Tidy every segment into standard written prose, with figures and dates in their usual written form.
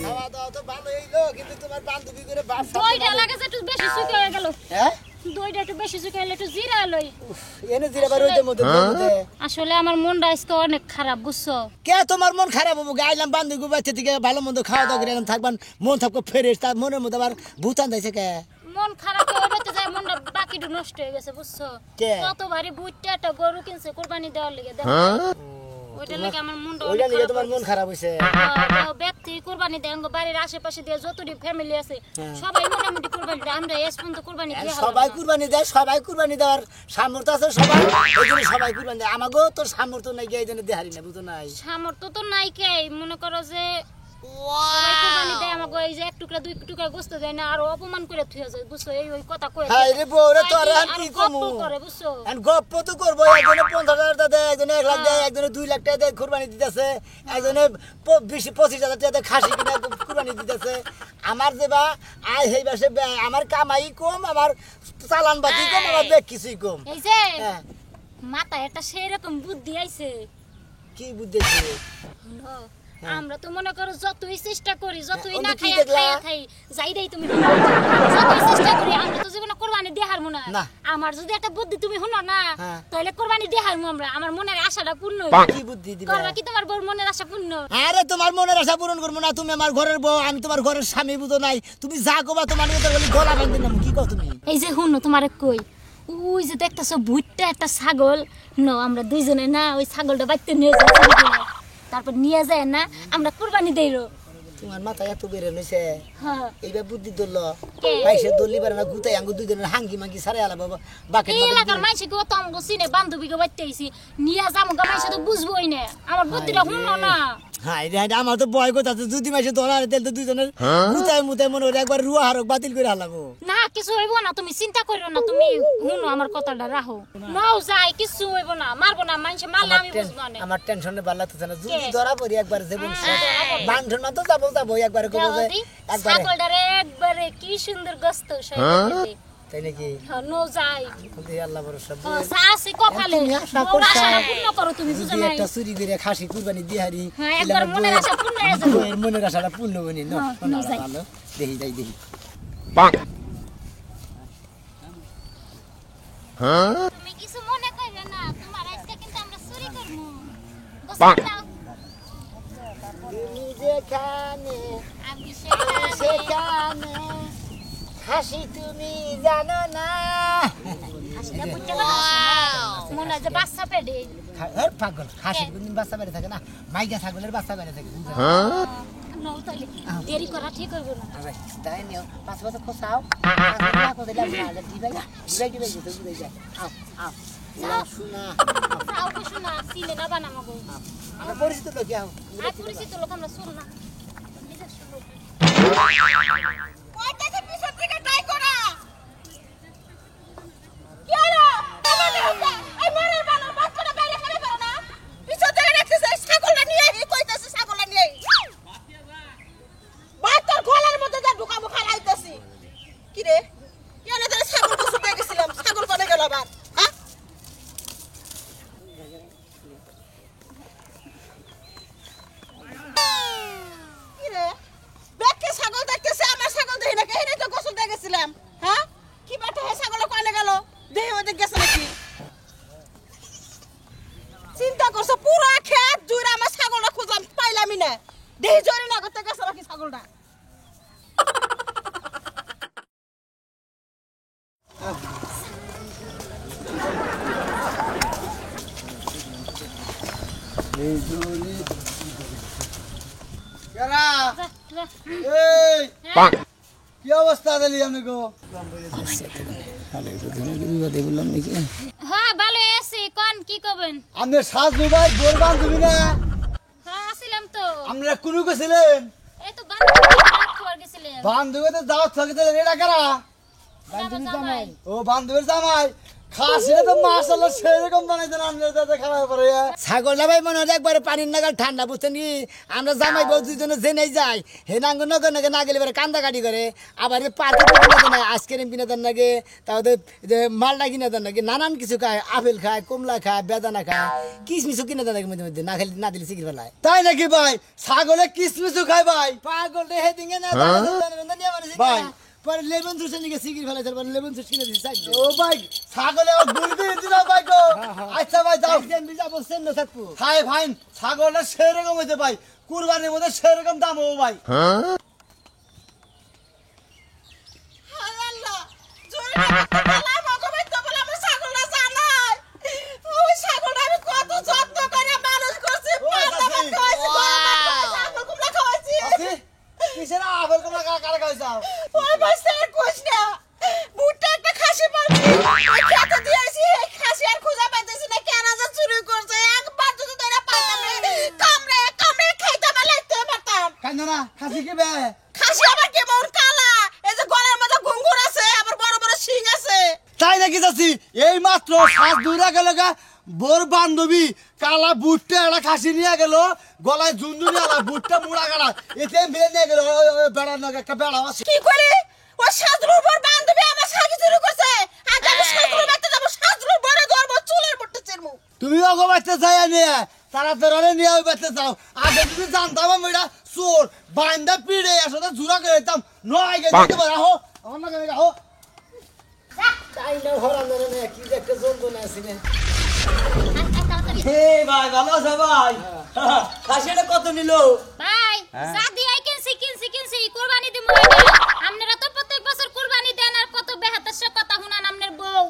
খাওয়া দাওয়া তো ভালো হইলো, কিন্তু তোমার বান্ধবী করে বাপ দইটা লাগাছে একটু বেশি শুকিয়ে গেল। হ্যাঁ দইটা একটু বেশি শুকিয়ে গেল, একটু জিরা লই। এনে জিরা বার হইতে মধ্যে আসলে আমার মনটা আজকে অনেক খারাপ, বুঝছো? কে তোমার মন খারাপ হবো? গাইলাম বান্ধবী বাচ্চা থেকে ভালো মন্দ খাওয়া দাওয়া করে থাকবান, মন থাকবো ফ্রেশ, তার মনের মধ্যে আবার ভূতান দিয়েছে কে? মন খারাপ হইতে যায়, মনটা বাকিটু নষ্ট হয়ে গেছে, বুঝছো? কত ভারী বুটটা একটা গরু কিনছে কুরবানি দেওয়ার লাগি, দেখো ওইটা লাগি আমার মনটা ওইটা নিয়ে তোমার মন খারাপ হইছে। ব্যক্তি কুরবানি দেয়, বাড়ির আশেপাশে দিয়ে যতটি ফ্যামিলি আছে সবাই মোটামুটি কুরবানি দেয়, আমরা এস পর্যন্ত কুরবানি দিয়ে সবাই কুরবানি দেয়, সবাই কুরবানি দেওয়ার সামর্থ্য আছে সবাই, এই জন্য সবাই কুরবানি দেয়। আমাকেও তো সামর্থ্য নাই, এই জন্য দেহারি না, বুঝো নাই? সামর্থ্য তো নাই, কে মনে করো যে সবাই কুরবানি দেয়, আমাকে এই যে এক টুকরা দুই টুকরা গোস্ত দেয় না, আর অপমান করে থুয়ে যায়, বুঝছো? এই ওই কথা কই হাই রে বউরে, তো আর কি কমু করে, বুঝছো? আর গপ্প তো করবো। একজনে 50,000 টাকা দেয়, একজনে 1 লাখ দেয়, একজনে 2 লাখ টাকা দেয় কুরবানি দিতেছে, একজনে 25,000 টাকা দেয় খাসি কিনে কুরবানি দিতেছে। আমার যে বা আয় সেই বাসে আমার কামাই কম, আমার চালান বাতি কম, আমার বেগ কিছুই কম। এই যে হ্যাঁ, মাথায় একটা সেই রকম বুদ্ধি আইছে। কি বুঝতেছি? আমরা তো মনে করো যতই চেষ্টা করি, যতই হ্যাঁ, না কি খাই দেখলা? খাই যাই দেই, তুমি যতই চেষ্টা করি আমরা তো জীবনে কুরবানি দিয়ে হারমু না। না। আমার যদি একটা বুদ্ধি তুমি শুনো না, হ্যাঁ। তাহলে কুরবানি দিয়ে হারমু আমরা, আমার মনের আশাটা পূর্ণ কি বুদ্ধি দিবে? করবা কি তোমার বউর মনের আশা পূর্ণ? আরে তোমার মনের আশা পূরণ করবো না, তুমি আমার ঘরের বউ, আমি তোমার ঘরের স্বামী, বুঝো নাই? তুমি যা কবা তোমার গলা ভাঙ দিলাম, কি কও তুমি? এই যে শুনো তোমার কই, ওই যে দেখতেছো ভুট্টা একটা ছাগল, আমরা দুইজনে না ওই ছাগলটা বাইতে নিয়ে যাই, তারপর নিয়ে যায় না আমরা কুরবানি দেই। তোমার মাথায় এত বেড়ে নিছে, হ্যাঁ, এইবার বুদ্ধি ধরলো কে? পয়সা ধরলি পারে না, গুতাই আঙ্গু দুইজনের হাঙ্গি মাঙ্গি সারে আলা বাবা বাকি এই এলাকার মাইসে কেউ তো আমাকে চিনে, বান্ধবীকে বাইতে আইছি নিয়ে যাবো গা, মাইসে তো বুঝবোই না, আমার বুদ্ধিটা শুনো না। হ্যাঁ রে, আমার তো ভয় কথা আছে, যদি মাসে ধরা তেল তো দুইজনের গুতাই মুতাই মনে হলে একবার রুয়া হারক বাতিল করে হালাবো। না কিছু হইব না, তুমি চিন্তা করো না, তুমি শুনো আমার কথাটা রাখো, নাও যাই কিছু হইব না, মারবো না, মাইসে মারলে আমি বুঝবো না। আমার টেনশনে ভালো লাগতেছে না, যদি কে? ধরা পড়ি একবার জীবন বান্ধন না তো যাবো যাবো একবারে কবো যে একবারে, ছাগলটারে একবারে কি সুন্দর গোস্ত তাই নাকি? নো যাই আল্লাহ ভরসা। সাসি কপালে তুমি আশা বউর করছো? আশাটা পূর্ণ করো, তুমি বুঝো যদি না? একটা চুরি করে খাসি কুরবানি দিয়ে হারি, হ্যাঁ, একবার মনের আশা পূর্ণ হয়ে যাবে। বউয়ের মনের আশাটা পূর্ণ বনি না। হ্যাঁ, নো যাই। ভালো দেখি যাই দেখি। তুমি কিছু মনে করবে না, তোমার আজকে কিন্তু আমরা চুরি করবো, গোসল দাও। তুমি যেখানে আমি সেখানে হাসি তুমি জানো না। হাসিটা বুঝতে পারো? মনে হয় যে বাচ্চা পেটে। পাগল, হাসির কোনদিন বাচ্চা বেড়ে থাকে না, মাইকা ছাগলের বাচ্চা বেড়ে থাকে। নাও তাহলে, দেরি করা ঠিক হইব না। তাই নিও, পাঁচ বছর খোঁচাও তাও কিছু না, চিনে না বানামো গো। আমরা পরিচিত লোক আর পরিচিত লোক আমরা শুন না, নিজস্ব লোক। চিন্তা করছো পুরো খেত জুড়ে আমার ছাগলটা খুঁজলাম পাইলামই না, দেহি জরি না করতে গেছে নাকি ছাগলটা। কি অবস্থা দিলি আমি গো? বললাম নাকি হ্যাঁ ভালো আছি, কোন কি করবেন? আপনি সাজু ভাই বোর বান্ধবী না? হ্যাঁ আসিলাম তো, আপনারা কোনো গেছিলেন? এই তো বান্ধবী খাবার গেছিলেন। বান্ধবীতে দাওয়াত থাকে, এটা কারা? বাবা জামাই। ও বান্ধবীর জামাই, খাসিটা তো মাশাআল্লাহ সেরকম বানাইছেন আপনার দাদা খাওয়া পরে ছাগলটা ভাই মনে হয় একবারে পানির নাগাল ঠান্ডা বুঝছেন কি আমরা জামাই বউ দুজনে জেনে যাই হে নাঙ্গ নগর নাগে না গেলে এবারে কান্দা কাটি করে আবার পার্কে কিনে দেন না আইসক্রিম কিনে দেন নাকি তাহলে মালটা কিনে দেন নাকি নানান কিছু খায় আপেল খায় কমলা খায় বেদানা খায় কিশমিশও কিনে দেন নাকি মধ্যে মধ্যে না খেলে না দিলে সিকির ফেলায় তাই নাকি ভাই ছাগলে কিসমিসও খায় ভাই পাগলটা হেদিকে না ভাই। পরে লেবন জুস নিয়ে সিকির ফেলায় তারপর লেবন জুস কিনে দিছি চাইছে ও ভাই ছাগলে আর বুলবি দিনা ভাই গো আচ্ছা ভাই যাও একদিন বিজা বলছেন না থাকবো হাই ভাই ছাগলটা সেরকম হইছে ভাই কুরবানির মধ্যে সেরকম দাম ও ভাই হায় আল্লাহ, জোরে না করতে পারলাম, ভগবান তো বলে আমার ছাগলটা জানাই। ওই ছাগলটা আমি কত যত্ন করে মানুষ করছি, পান্তা ভাত খাওয়াইছি, গরম ভাত খাওয়াইছি, আপেল কুমড়া খাওয়াইছি। আছে কিসের আপেল কমলা কারা খাইছাও ওই বাচ্চা আর কোষ না। ভুট্টা একটা খাসি পালছি, ওই খেতে দিয়েছি, এই খাসি আর খুঁজে পাইতেছি না, কেনা যে চুরি করছে, একবার যদি ধরে পাইতাম রে, কামড়ে খাইতে আমার লাগতে পারতাম। কান্দা না খাসি কি বে খাসি আবার কেমন কালা, এই যে গলার মধ্যে ঘুঙ্গুর আছে, আবার বড় বড় শিং আছে। তাই নাকি চাচি এই মাত্র 7 দুই গেল গা বোর বান্ধবী কালা বুটটা একটা খাসি নিয়ে গেল গলায় ঝুনঝুনি আলা বুটটা মুড়া গাড়া এতে মেরে নিয়ে গেল বেড়া না একটা বেড়া আছে কি করে ওই সাজরুর বর বান্ধবী আমার সাথে চুরি করছে, আজ আমি সাজরুর বাড়িতে যাবো, সাজরুর বরে ধরবো, চুলের পড়তে চেরমু। তুমি ওগো বাচ্চা চাই নিয়ে তারা তোরা নিয়ে ওই বাচ্চা চাও আগে তুমি জানতাম আমি এটা চোর বান্দা পিড়ে আসলে জুড়া করে দিতাম নয় গেছে রাহো আমার না রাহো তাই না হরান না কি যে একটা যন্ত্রণা আছে রে হে ভাই ভালো আছে ভাই খাসিটা কত নিল ভাই যা দিয়ে কিনছি কুরবানি দিমু আপনারা তো প্রত্যেক বছর কুরবানি দেন আর কত বেহাতার কথা শুনান আপনার বউ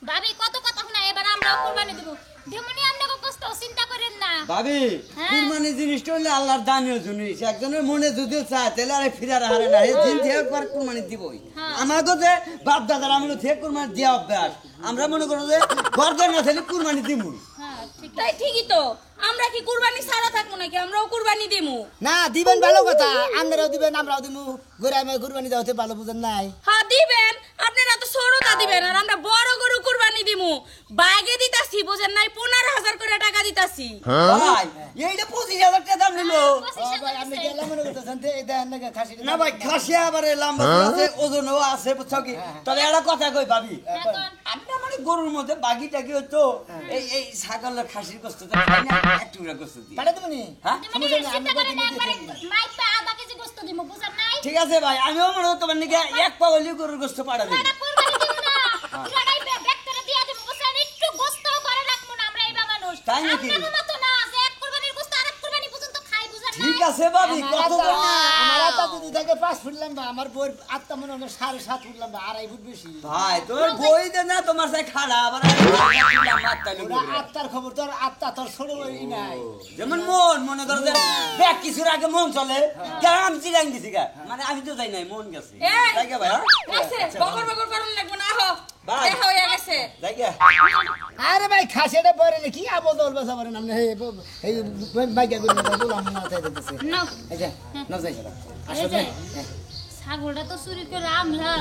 ভাবি কত কথা শুনা এবার আমরাও কুরবানি দেব দেমনি আপনাকে কষ্ট চিন্তা করেন না ভাবি হ্যাঁ। কুরবানি জিনিসটা হলে আল্লাহর দানীয় জিনিস একজনের মনে যদি চায় তাহলে আরে ফিরার হারে না এই দিন থেকে পর কুরবানি দিবই হ্যাঁ। আমাকে যে বাপ দাদার আমলে থেকে কুরবানি দেওয়া অভ্যাস আমরা মনে করো যে গর্দান না থাকলে কুরবানি দিবই হ্যাঁ ঠিক তাই ঠিকই তো আমরা কি কুরবানি ছাড়া থাকবো নাকি আমরাও কুরবানি দিমু না দিবেন ভালো কথা আপনারাও দিবেন আমরাও দিমু গোরামে কুরবানি দেওয়াতে ভালো বুঝেন নাই হ্যাঁ দিবেন আপনারা তো সরতা দিবেন আর আমরা বড় গরু কুরবানি দিমু বাইগে দিতাছি বুঝেন নাই 15,000 করে টাকা দিতাছি ভাই এইটা 25,000 টাকা দাম নিল ভাই আপনি গেলাম মনে করতেছেন এই দেখেন না খাসি না ভাই খাসি আবার লম্বা আছে ওজনও আছে বুঝছো কি তবে একটা কথা কই ভাবি আমরা মানে গরুর মধ্যে বাকি টাকি হতো এই ছাগলের খাসির গোশত তো খাই না একটু গোশত দিই পাঠাতে তুমি হ্যাঁ মানে চিন্তা করেন একবারে মাইপা আধা কেজি গোশত দিমু বুঝেন নাই ঠিক আছে ভাই আমিও মনে হতো তোমার নাকি এক পাগলি গরুর গোশত পাড়া দিই এটা কুরবানি দিমু না লড়াই ব্যাগ করে দিয়া দিমু বুঝেন একটু গোশত করে রাখমু না আমরা এইবা মানুষ তাই নাকি? আপনাদের মত না যে এক কুরবানির গোশত আরেক কুরবানি পর্যন্ত খাই বুঝেন না ঠিক আছে ভাবি কত বড় আমার আত্মা যদি থাকে 5 ফুট লম্বা আমার বইয়ের আত্মা মনে হয় 7.5 ফুট লম্বা 2.5 ফুট বেশি ভাই তোর বই দে না তোমার সাথে খাড়া আবার ওরা আত্মার খবর তোর আত্মা তোর ছোট বই নাই যেমন মন মনে করো যে ব্যাগ কিছুর আগে মন চলে কেন চিরাং দিছি গা মানে আমি তো যাই নাই মন গেছে এই! যাই গা ভাই হ্যাঁ? আছে বগর বগর করেন লাগবে না হো ভাই। দেখা হয়ে গেছে যাই গা আরে ভাই খাসিটা পরে কি আবদল বাসা পারেন আপনি এই বাইকা করে বললাম মাথায় দিতেছে না আচ্ছা না যাই এই আসলে যে, ছাগলটা তো চুরি করে আনলাম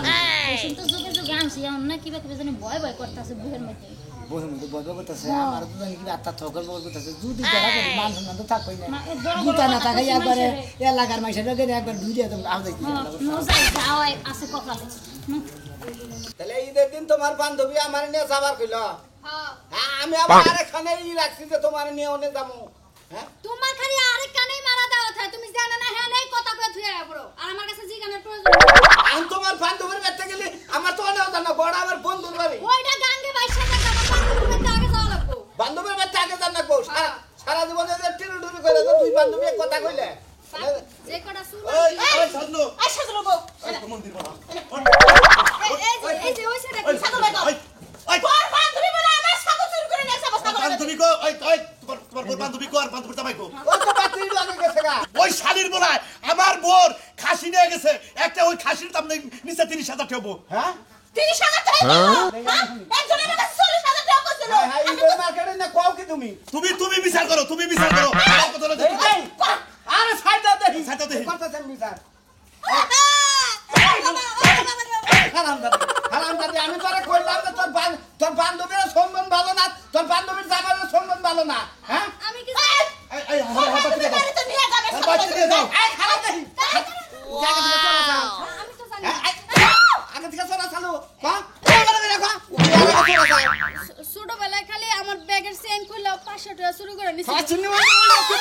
কিন্তু যুগে যুগে আনছি এখন না কিবা কিবা জানি ভয় ভয় করতেছে বুহের মধ্যে বইয়ের মধ্যে বই করতেছে আমার তো জানি কি আত্মা ঠকর বই করতেছে যদি যারা করে মান সম্মান তো থাকবেই না গুতা না থাকে একবারে এলাকার মাইসের একবার দুই দিয়ে তুমি আহ যাই নজাই যাওয়াই আছে কপালে তাহলে ঈদের দিন তোমার বান্ধবী আমার নিয়ে যাবার কইল হ্যাঁ আমি আবার আরেকখানে রাখছি যে তোমার নিয়ে অনেক যাবো হ্যাঁ তোমার খালি আরেক কানেই মারা দাও থাকে তুমি জানো না হ্যাঁ নেই কথা কয়ে থুয়ে পড়ো আর আমার কাছে জিগানের প্রয়োজন আমি তোমার বান্ধবীর বাড়িতে গেলে আমার তো অনেক জানো বড় আমার বন্ধুর বাড়ি ওইটা গাঙ্গে বাইশা টাকা আমার বান্ধবীর আগে যাওয়া লাগবো বান্ধবীর বাড়িতে আগে জান রাখবো সারা জীবনে যে টিরু টিরু করে দুই বান্ধবী এক কথা কইলে যে কটা শুরু ওই সাজনো এই সাজরুর বউ, মন্দির বড় এই যে ওই সেটা কি ছাগল বেগম, ওই তোর বান্ধবী বলে আমার ছাগল চুরি করে নিয়ে যাবো, ছাগল বেগম। বান্ধবী কো ওই ওই তোমার বোর বান্ধবী কো আর বান্ধবী জামাই কো ওই তো বাতিল লাগে গেছে গা ওই শালির বলায় আমার বোর খাসি নিয়ে গেছে একটা ওই খাসির দাম নিচে 30,000 টাকা হ্যাঁ 30,000 টাকা দিবো, হ্যাঁ? একজনের কাছে 40,000 টাকা কইছিল। হ্যাঁ হ্যাঁ ঈদের মার্কেটে না কও কি তুমি তুমি বিচার করো আমার কথা হলো যে এই আরে সাইড দাও দেখি সাইড দাও দেখি। করতেছেন বিচার বাবা, হারামজাদি আমি তোরে কইলাম যে তোর বান্ধবীরা বাচ্চা দিয়ে দাও এই খারাপ দেই জায়গা থেকে চলে যাও আমি তো জানি আগে থেকে চলা চালু কম ছোটবেলায় খালি আমার ব্যাগের চেইন খুলে 500 টাকা শুরু করে নিছি চিনি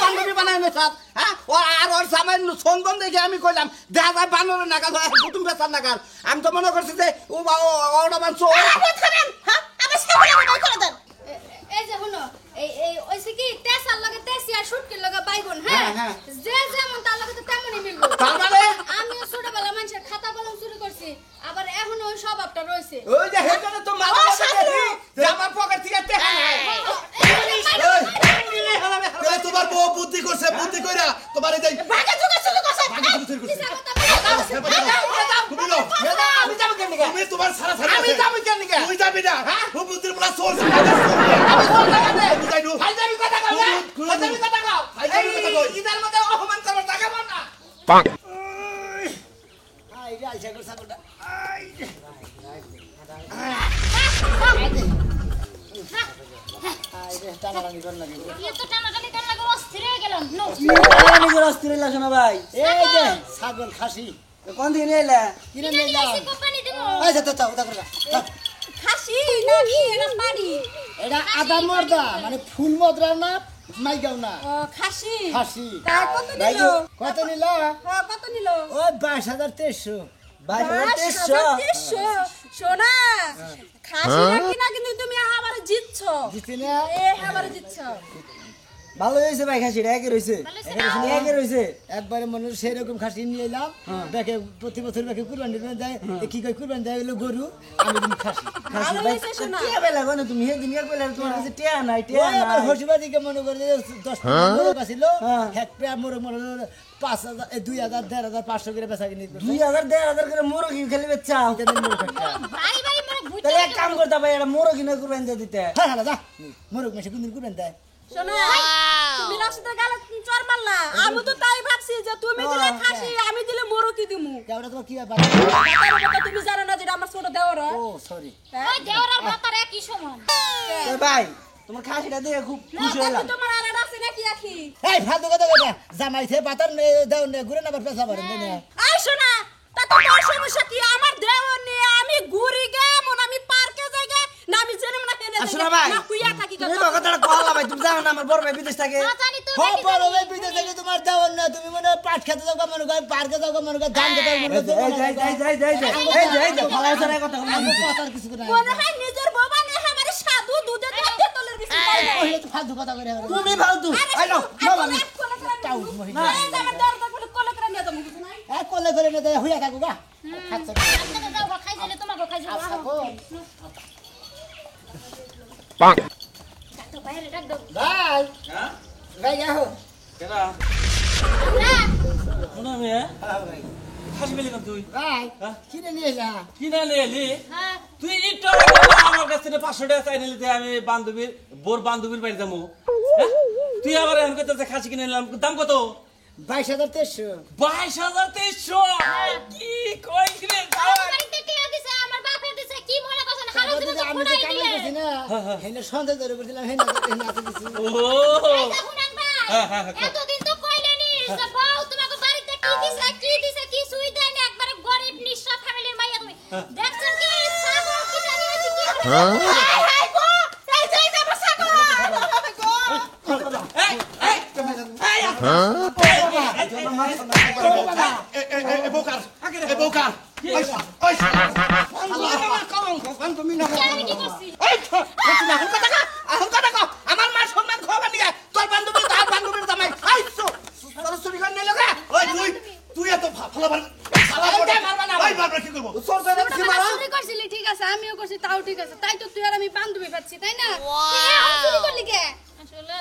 বান্ধবী বানায় না সাপ হ্যাঁ ও আর ওর সামান্য সন্দন দেখে আমি কইলাম দেখা যায় বানরের নাগাল কুটুম বেচার নাগাল আমি তো মনে করছি যে ওটা মানছ আপনি খাবেন হ্যাঁ আমার ছাগল আমি বাই করে দেন এই যে হলো এই ওইছে কি তেসার লগে তেসি আর শুটকির লগে বাইগুন হ্যাঁ হ্যাঁ। যে যেমন তার লগে তো তেমনই মিলবো তার মানে? আমিও ছোটবেলা মানুষের খাতা কলম শুরু করছি আবার এখনো ওই স্বভাবটা রয়েছে ওই যে হেটারে তো মাথা যে আমার পকেট থেকে টেকা নাই তাহলে তোমার বউ বুদ্ধি করছে বুদ্ধি কইরা তোমার এই যে ভাগে জুগে শুরু করছে ভাগে চুরি করছে কিসা কথা তুমি যাও আমি যাবো কেন তুমি তোমার সারা সারা আমি যাবো কেন তুই যাবি না ও বুদ্ধির বলা সোর তুমি যাই নু ফাইজামি কথা কও না ফাইজামি কথা কও ফাইজামি কথা কও। ইদার মধ্যে অপমান করবার টাকা পাও না আই রে আইসা গো ছাগলটা আই রে টানাটানি কর লাগে কি তো টানাটানি টান লাগে অস্থির হয়ে গেলাম নো নিজের অস্থির লাগছে না ভাই এই যে ছাগল খাসি কোন দিন এলা কিনে কিনে নিলাম নিয়েছি কোম্পানি দেবো আচ্ছা তো তাও করে খাসি নাকি এটা বাড়ি এটা আদা মর্দা মানে ফুল মদরা না মাইগাও না ও খাসি খাসি তা কত নিল কত নিলা হ্যাঁ কত নিল ওই 22,300 22,300 সোনা খাসি নাকি না কিন্তু তুমি আমারে জিতছ জিতি না এ আমারে জিতছ ভালো হয়েছে ভাই খাসিটা একে রয়েছে একে রয়েছে একবারে মনে হলো সেরকম খাসি নিয়ে এলাম দেখে প্রতি বছর দেখে কুরবানি দেয় কি কই কুরবানি দেয় হলো গরু আমি দিন খাসি ভালো হয়েছে সোনা টিয়া বেলা গো না তুমি হেদিন এক বেলা তোমার কাছে টিয়া নাই ওই আবার হসিবাদিকে মনে করে 10 মোরগ আছিল হ্যাঁ। এক পেয়া মোরগ মনে 5,000 2,000 1,500 করে বেচা কিনি 2000 1500 করে মুরগি খালি বেচা ভাই ভাই মোর ভুইতে তাহলে এক কাম করতে ভাই এটা মুরগি না কুরবানি দিয়ে দিতে হ্যাঁ হ্যাঁ যা মোরগ মেশে কোনদিন কুরবানি দেয় সোনা তুমি রাস্তা গেলে চর মারলা আমি তো তাই ভাবছি যে তুমি দিলে খাসি আমি দিলে মুরগি দিমু কেওড়া তোমার কি ব্যাপার তার কথা তুমি জানো না যে আমার ছোট দেওর ও সরি ওই দেওর আর ভাতার একই সমান ভাই তোমার খাসিটা দেখে খুব খুশি হলাম তোমার আর আছে নাকি আখি এই ফালতু কথা কইতা জামাইছে বাতার দাও নে ঘুরে না পেছা পারেন না আই শোনা তা তোমার সমস্যা কি আমার দেওর নিয়ে আমি ঘুরি গে মন আমি পার্কে যাই গে না আমি জেনে মনে হেনে যাই শোনা ভাই না কুইয়া থাকি তুমি কথাটা কহলা ভাই তুমি জানো না আমার বড় ভাই বিদেশ থাকে না জানি তো হো বড় ভাই বিদেশ থেকে তোমার দাও না তুমি মনে পাট খেতে যাও মনে কর পার্কে যাও মনে কর ধান খেতে মনে কর কথা আমি কথার কিছু না মনে হয় নিজের বাবা নে আমারে সাধু দুধে দুধে তলের বেশি পাই না ওই তো ফালতু কথা কইরা তুমি ফালতু আই নাও টাউ মহিলা আমার দরকার পড়লে কোলে করে নিয়ে যাবো কিছু নাই এ কোলে করে নে দেয় হইয়া থাকো গা খাচ্ছ আপনাকে দাও গো, খাই দিলে তোমাকে খাই যাবো থাকো ডাক দাও বাইরে ডাক দাও ভাই ভাই আহো কেডা কোন মে ভাই খাসি বেলি কোন তুই ভাই কিনে নিয়ে যা কি না লেলি হ্যাঁ তুই ইটো আমার কাছে 500 টাকা চাই নিলি আমি বান্ধবীর বোর বান্ধবীর বাড়ি যাবো তুই আবার এখন কত খাসি কিনে নিলাম দাম কত 22,300 22,300 কি কই রে আমার বাড়িতে কে দিছে আমার বাপে দিছে কি মনে করছেন হারা জীবন তো আমি যে ফুটাই কামে দিলে করছি না হেনে সন্দেহ ধরে করছিলাম হেনে হাতে দিছি ও এই দেখুন ভাই এতদিন তো কইলেনি যে বউ তোমাকে বাড়িতে কি দিছে কি সুই দেয় না একবারে গরিব নিঃস্ব ফ্যামিলির মাইয়া তুমি দেখছেন কি ছাগল কি জানি আছে কি হাই গো এই যে আমার ছাগল গো এ বোকার এ বোকার ওই আমি কি করছি আমার মা সম্মান খাওয়া নিয়ে তোর বান্ধবী তার বান্ধবীর জামাই আইছো তোর চুরি করে নিয়ে লগা ওই তুই এত ফালাবার ওই বাবা কি করব তোর তো কি মারা চুরি করছিলি ঠিক আছে আমিও করছি তাও ঠিক আছে তাই তো তুই আর আমি বান্ধবী পাচ্ছি তাই না তুই চুরি করলি কে আসলে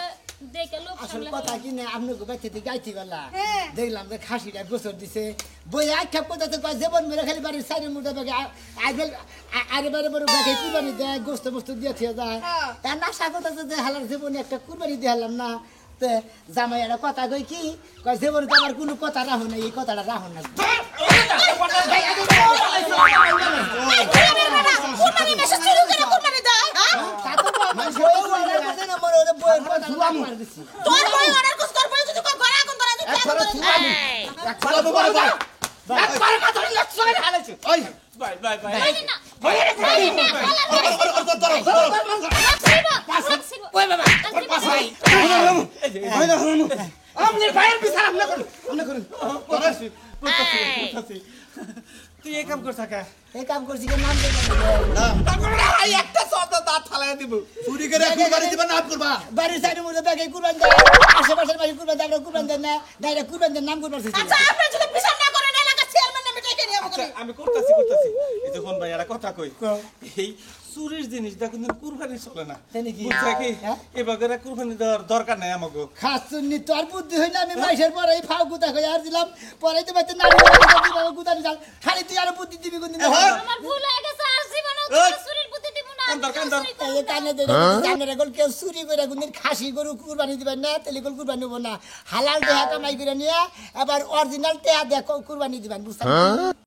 দেখে লোক আসল সামলে কথা কি না আপনি বাইতে থেকে গাইতে গেলা হ্যাঁ। দেখলাম যে খাসিটা গোসর দিছে বই আখ্যা কোথাতে কয় জীবন মেরে খালি বাড়ির সাইডের মুঠা ব্যাগে আরে বারে বারে ব্যাগে কুরবানি দেয় গোস্ত মোস্ত দিয়ে থিয়ে যায় হ্যাঁ। তার নাশা কথা যে হালার জীবনে একটা কুরবানি দিয়ে হারলাম না তে জামাই একটা কথা কই কি কয় জীবনে তো আমার কোনো কথা রাখো না এই কথাটা রাখো না কুরবানি বেশি চুরি করে কুরবানি দেয় হ্যাঁ তা তো বই না মনে হলে বইয়ের কথা মার দিছি তোর বই অর্ডার কুছ করবো যদি কই গড়া কোন ধরে বাবা, বাবা, একবারে কথা হইলে একশো হালাইছে ওই, বাই বাই বাই বাড়ি না বাড়ি না ধরো, ধরো, ধরো। ওই বাবা আপনি ভাইয়ের বিচার আপনি করুন তুই এই কাম কর থাকা এই কাম করছি কি নাম দেবেন একটা সদা দাঁত ফালাই দিব চুরি করে কুরবানি দিবা না আপ করবা। বাড়ির সাইডে মধ্যে ব্যাগে কুরবান দেয় আশেপাশের বাড়ি কুরবান দেয় আমরা কুরবান দেন না ডাইরেক্ট কুরবান দেন নাম কুরবান দিচ্ছি আচ্ছা আপনি যদি বিচার না করেন এলাকা চেয়ারম্যান নামে ডেকে নিয়ে আমাকে আমি করতেছি এই যখন ভাই একটা কথা কই এই চুরির জিনিসটা কিন্তু কুরবানি চলে না তাই নাকি? বুঝছা কি হ্যাঁ? এবার কুরবানি দেওয়ার দরকার নাই আমাকে খাসুন্নি তোর বুদ্ধি হইনা আমি মাইশের পরে এই ফাও গুতা কই আর দিলাম পরে তো বাইতে নাড়ি গুতা দিলাম খালি তুই আর বুদ্ধি দিবি কোন দিন আমার ভুল হয়ে গেছে আর জীবনে চুরির বুদ্ধি দিব না এই কানে দে কানে রেগল কেউ চুরি করে কোনদিন খাসি গরু কুরবানি দিবেন না তেলিগল কুরবানি হবো না হালাল দেহা কামাই করে নিয়ে আবার অরিজিনাল টেহা দেখো কুরবানি দিবেন বুঝছেন